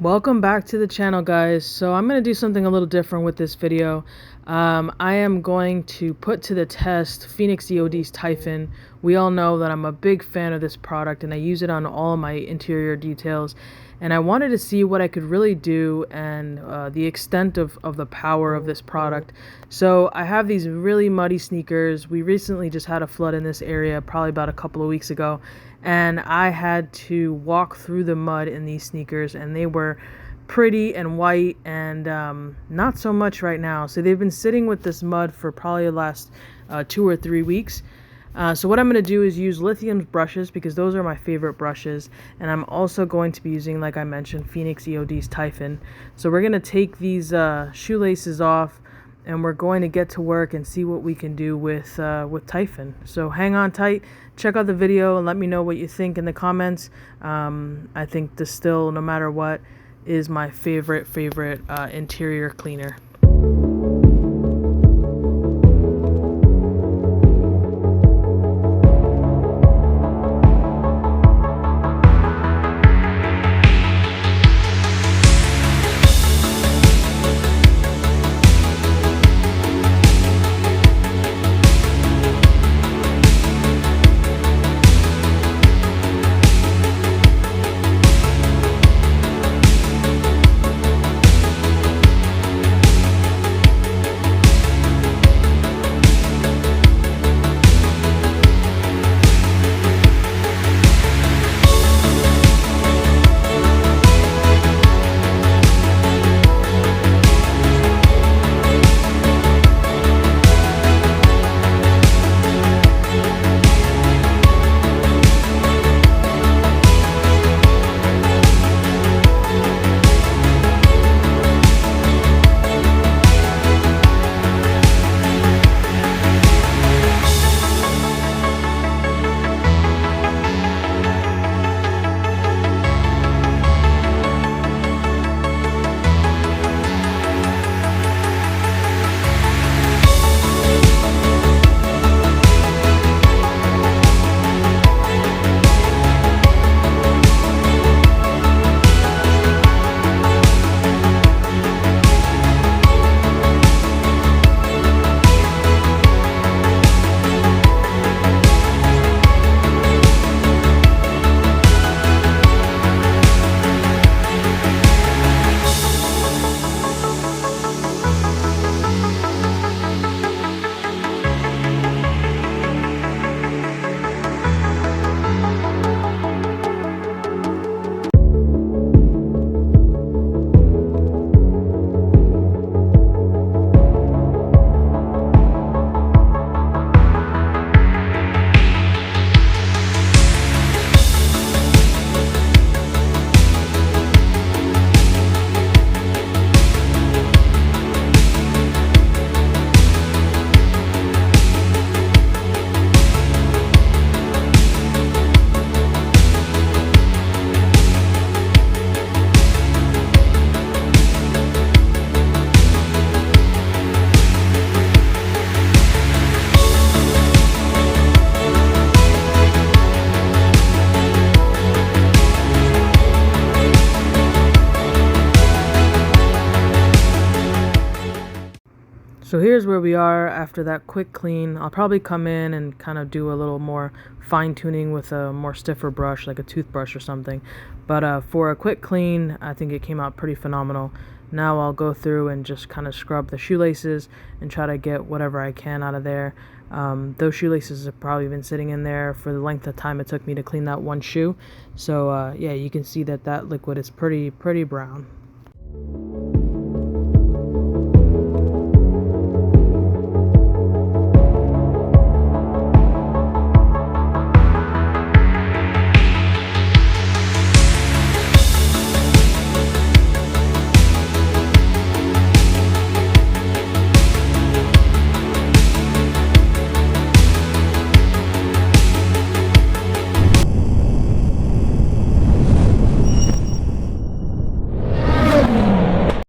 Welcome back to the channel, guys. So I'm going to do something a little different with this video. I am going to put to the test Phoenix EOD's Typhon. We all know that I'm a big fan of this product and I use it on all of my interior details, and I wanted to see what I could really do and the extent of the power of this product. So I have these really muddy sneakers. We recently just had a flood in this area probably about a couple of weeks ago, and I had to walk through the mud in these sneakers, and they were pretty and white and not so much right now. So they've been sitting with this mud for probably the last 2 or 3 weeks. So what I'm going to do is use lithium brushes because those are my favorite brushes, and I'm also going to be using, like I mentioned, Phoenix EOD's Typhon. So we're going to take these shoelaces off and we're going to get to work and see what we can do with Typhon. So hang on tight, check out the video, and let me know what you think in the comments. I think this still, no matter what, is my favorite interior cleaner. So here's where we are after that quick clean. I'll probably come in and kind of do a little more fine tuning with a more stiffer brush, like a toothbrush or something. But for a quick clean, I think it came out pretty phenomenal. Now I'll go through and just kind of scrub the shoelaces and try to get whatever I can out of there. Those shoelaces have probably been sitting in there for the length of time it took me to clean that one shoe. So yeah, you can see that liquid is pretty brown.